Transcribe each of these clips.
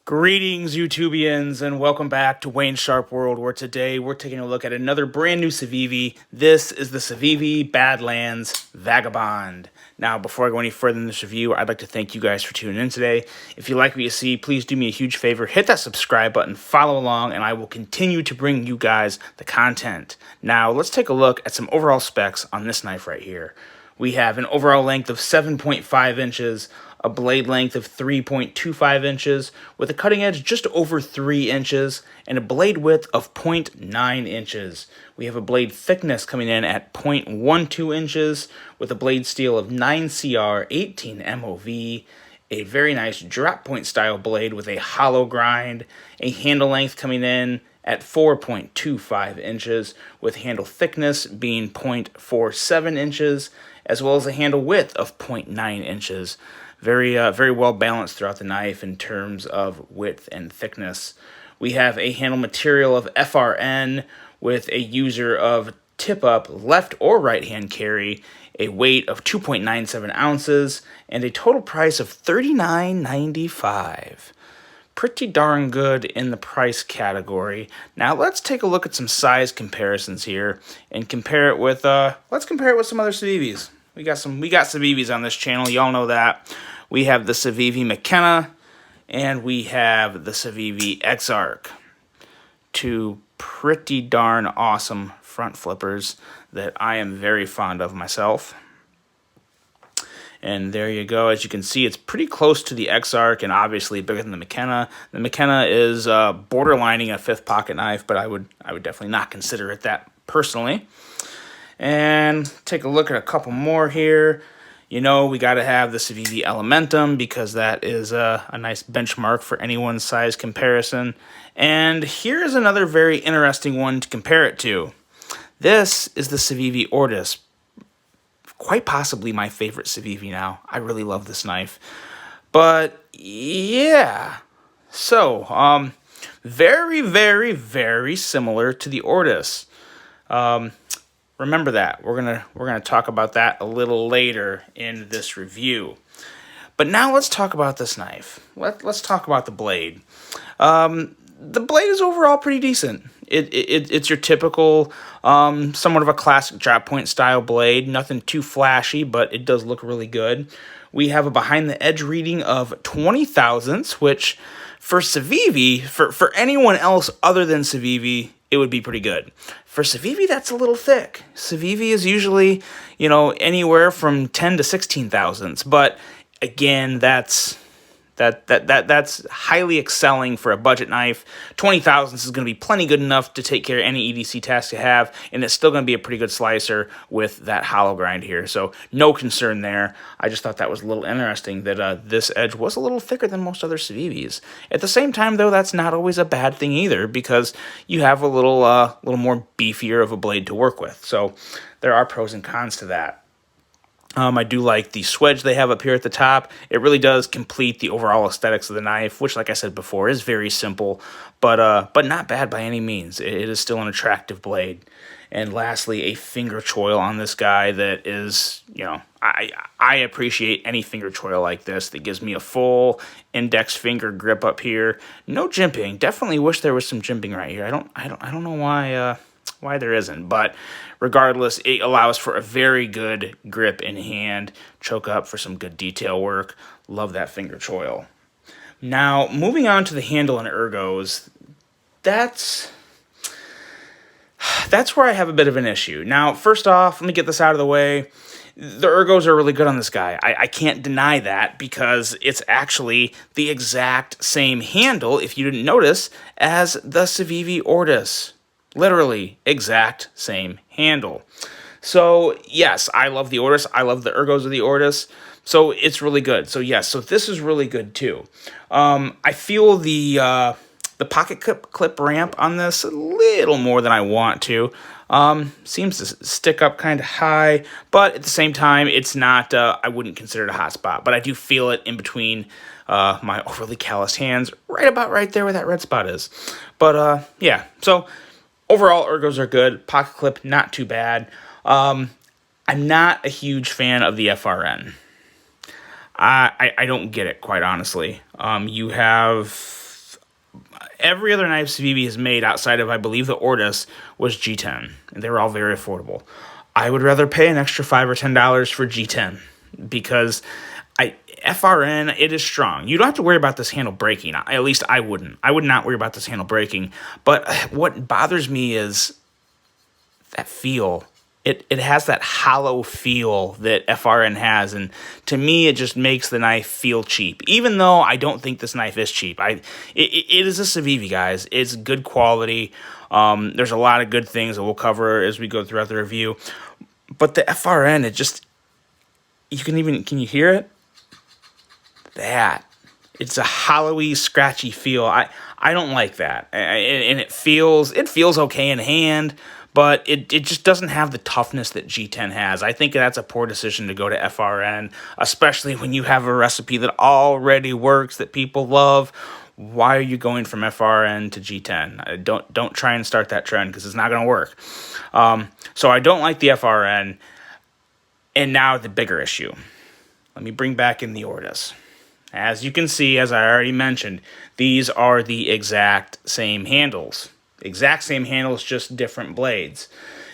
Greetings, YouTubians, and welcome back to Wayne's Sharp World, where today we're taking a look at another brand new Civivi. This is the Civivi Badlands Vagabond. Now, before I go any further in this review, I'd like to thank you guys for tuning in today. If you like what you see, please do me a huge favor, hit that subscribe button, follow along, and I will continue to bring you guys the content. Now, let's take a look at some overall specs on this knife right here. We have an overall length of 7.5 inches, a blade length of 3.25 inches, with a cutting edge just over 3 inches, and a blade width of 0.9 inches. We have a blade thickness coming in at 0.12 inches, with a blade steel of 9CR 18 MOV, a very nice drop point style blade with a hollow grind, a handle length coming in at 4.25 inches, with handle thickness being 0.47 inches, as well as a handle width of 0.9 inches. Very well balanced throughout the knife in terms of width and thickness. We have a handle material of FRN with a user of tip-up left or right-hand carry, a weight of 2.97 ounces, and a total price of $39.95. Pretty darn good in the price category. Now let's take a look at some size comparisons here and compare it with some other Civivis. We got Civivis on this channel, y'all know that. We have the Civivi McKenna and we have the Civivi Exarch. Two pretty darn awesome front flippers that I am very fond of myself. And there you go. As you can see, it's pretty close to the Exarch and obviously bigger than the McKenna. The McKenna is borderlining a fifth pocket knife, but I would definitely not consider it that personally. And take a look at a couple more here. You know, we got to have the Civivi Elementum because that is a nice benchmark for anyone's size comparison. And here's another very interesting one to compare it to. This is the Civivi Ortis. Quite possibly my favorite Civivi now. I really love this knife. But yeah, so very, very, very similar to the Ortis. Remember that. We're gonna talk about that a little later in this review. But now let's talk about this knife. Let's talk about the blade. The blade is overall pretty decent. It's your typical, somewhat of a classic drop point style blade. Nothing too flashy, but it does look really good. We have a behind the edge reading of 20 thousandths, which for Civivi, for anyone else other than Civivi, it would be pretty good. For Civivi, that's a little thick. Civivi is usually, anywhere from 10 to 16 thousandths. But again, that's highly excelling for a budget knife. 20 thousandths is going to be plenty good enough to take care of any EDC task you have, and it's still going to be a pretty good slicer with that hollow grind here. So no concern there. I just thought that was a little interesting that this edge was a little thicker than most other Civivis. At the same time, though, that's not always a bad thing either because you have a little more beefier of a blade to work with. So there are pros and cons to that. I do like the swedge they have up here at the top. It really does complete the overall aesthetics of the knife, which, like I said before, is very simple, but not bad by any means. It is still an attractive blade. And lastly, a finger choil on this guy that is, I appreciate any finger choil like this that gives me a full index finger grip up here. No jimping. Definitely wish there was some jimping right here. I don't know why there isn't, but regardless, it allows for a very good grip in hand, choke up for some good detail work. Love that finger choil. Now, moving on to the handle and ergos, that's where I have a bit of an issue. Now, first off, let me get this out of the way. The ergos are really good on this guy. I can't deny that because it's actually the exact same handle, if you didn't notice, as the Civivi Ortis. Literally, exact same handle. So, yes, I love the Ortis. I love the ergos of the Ortis. So, it's really good. So, yes, so this is really good, too. I feel the pocket clip ramp on this a little more than I want to. Seems to stick up kind of high, but at the same time, it's not, I wouldn't consider it a hot spot. But I do feel it in between my overly calloused hands, right there where that red spot is. But, yeah, so overall, ergos are good. Pocket clip, not too bad. I'm not a huge fan of the FRN. I don't get it, quite honestly. You have every other knife Civivi has made outside of, I believe, the Ortis was G10. And they were all very affordable. I would rather pay an extra $5 or $10 for G10 because FRN, it is strong. You don't have to worry about this handle breaking. At least I wouldn't. I would not worry about this handle breaking. But what bothers me is that feel. It has that hollow feel that FRN has, and to me, it just makes the knife feel cheap. Even though I don't think this knife is cheap, it is a Civivi, guys. It's good quality. There's a lot of good things that we'll cover as we go throughout the review. But the FRN, it just can you hear it? It's a hollowy, scratchy feel. I don't like that, and it feels okay in hand. But it just doesn't have the toughness that G10 has. I think that's a poor decision to go to FRN, especially when you have a recipe that already works, that people love. Why are you going from FRN to G10? Don't try and start that trend because it's not going to work. So I don't like the FRN. And now the bigger issue. Let me bring back in the Ortis. As you can see, as I already mentioned, these are the exact same handles. Exact same handles, just different blades.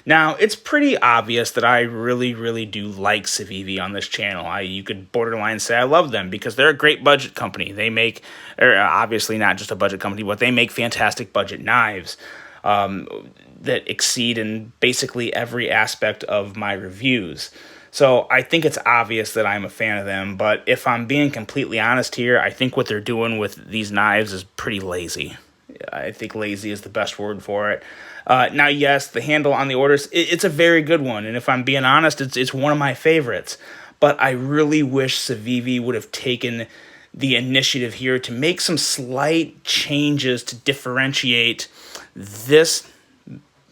Now, it's pretty obvious that I really, really do like Civivi on this channel. You could borderline say I love them because they're a great budget company. They make, obviously not just a budget company, but they make fantastic budget knives that exceed in basically every aspect of my reviews. So I think it's obvious that I'm a fan of them, but if I'm being completely honest here, I think what they're doing with these knives is pretty lazy. I think lazy is the best word for it. Now, yes, the handle on the Ortis, it's a very good one, and if I'm being honest, it's one of my favorites. But I really wish Civivi would have taken the initiative here to make some slight changes to differentiate this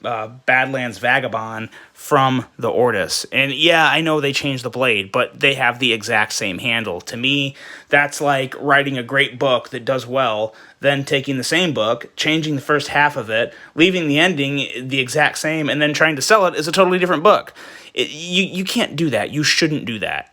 Badlands Vagabond from the Ortis. And yeah, I know they changed the blade, but they have the exact same handle. To me, that's like writing a great book that does well, then taking the same book, changing the first half of it, leaving the ending the exact same, and then trying to sell it as a totally different book. You can't do that. You shouldn't do that.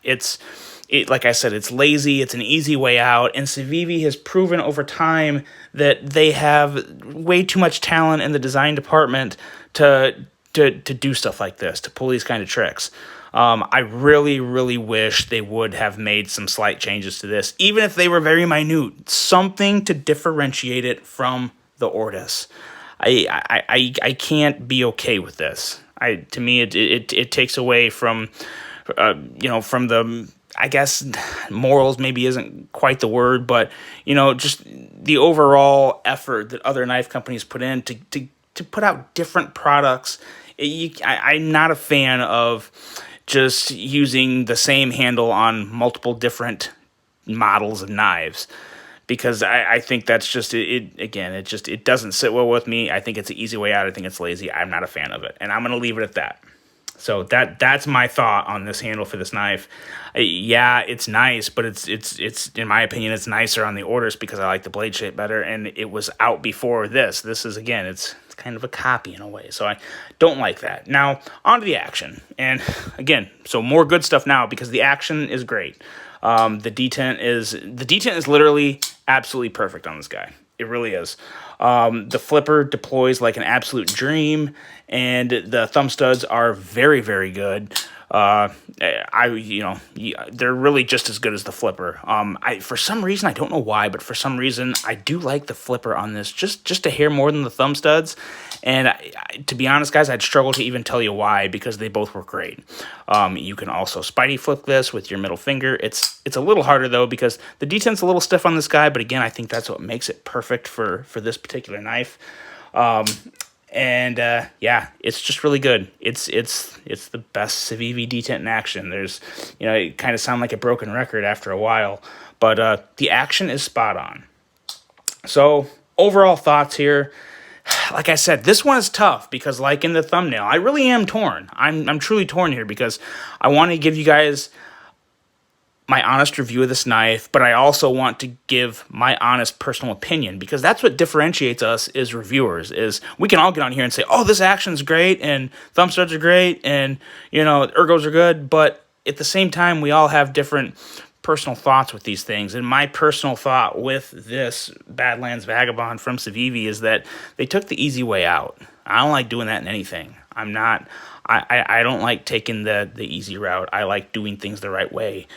Like I said, it's lazy, it's an easy way out, and Civivi has proven over time that they have way too much talent in the design department to do stuff like this, to pull these kind of tricks. I really, really wish they would have made some slight changes to this, even if they were very minute, something to differentiate it from the Ortis. I can't be okay with this. To me, it takes away from from the, I guess morals maybe isn't quite the word, but just the overall effort that other knife companies put in to put out different products. I'm not a fan of just using the same handle on multiple different models of knives, because I think that's just it doesn't sit well with me. I think it's an easy way out. I think it's lazy. I'm not a fan of it, and I'm going to leave it at that. So that's my thought on this handle for this knife. Yeah, it's nice, but it's in my opinion, it's nicer on the Ortis because I like the blade shape better, and it was out before this. This is, again, it's kind of a copy in a way, so I don't like that. Now, on to the action, and again, so more good stuff now because the action is great. The detent is literally absolutely perfect on this guy. It really is. The flipper deploys like an absolute dream, and the thumb studs are very, very good. They're really just as good as the flipper. For some reason, I don't know why, but for some reason, I do like the flipper on this just a hair more than the thumb studs. And to be honest, guys, I'd struggle to even tell you why, because they both work great. You can also Spidey flip this with your middle finger. It's a little harder though, because the detent's a little stiff on this guy, but again, I think that's what makes it perfect for this particular knife. Yeah, it's just really good. It's the best Civivi detent in action. There's, it kind of sound like a broken record after a while, but the action is spot on. So overall thoughts here. Like I said, this one is tough because, like in the thumbnail, I really am torn. I'm truly torn here because I want to give you guys my honest review of this knife, but I also want to give my honest personal opinion, because that's what differentiates us as reviewers. Is we can all get on here and say, oh, this action's great and thumb studs are great and Ergos are good, but at the same time we all have different personal thoughts with these things. And my personal thought with this Badlands Vagabond from Civivi is that they took the easy way out. I don't like doing that in anything. I don't like taking the easy route. I like doing things the right way.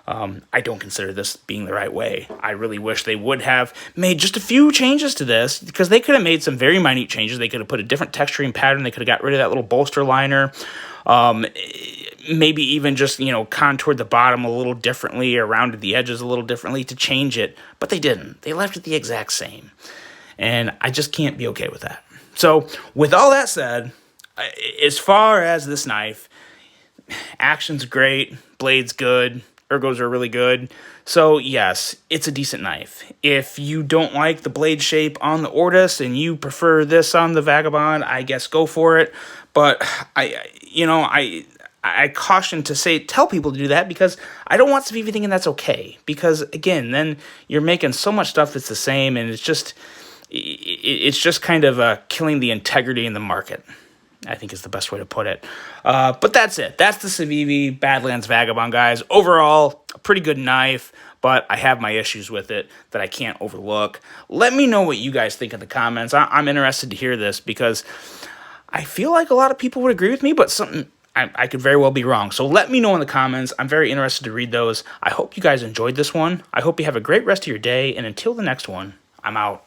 I don't consider this being the right way. I really wish they would have made just a few changes to this, because they could have made some very minute changes. They could have put a different texturing pattern. They could have got rid of that little bolster liner. Maybe even just, contoured the bottom a little differently or rounded the edges a little differently to change it. But they didn't. They left it the exact same. And I just can't be okay with that. So with all that said, as far as this knife, action's great, blade's good, Ergos are really good. So yes, it's a decent knife. If you don't like the blade shape on the Ortis and you prefer this on the Vagabond, I guess go for it. But I caution to tell people to do that, because I don't want Civivi thinking that's okay. Because again, then you're making so much stuff that's the same, and it's just kind of killing the integrity in the market, I think is the best way to put it. But that's it. That's the Civivi Badlands Vagabond, guys. Overall, a pretty good knife, but I have my issues with it that I can't overlook. Let me know what you guys think in the comments. I'm interested to hear this, because I feel like a lot of people would agree with me, but I could very well be wrong. So let me know in the comments. I'm very interested to read those. I hope you guys enjoyed this one. I hope you have a great rest of your day, and until the next one, I'm out.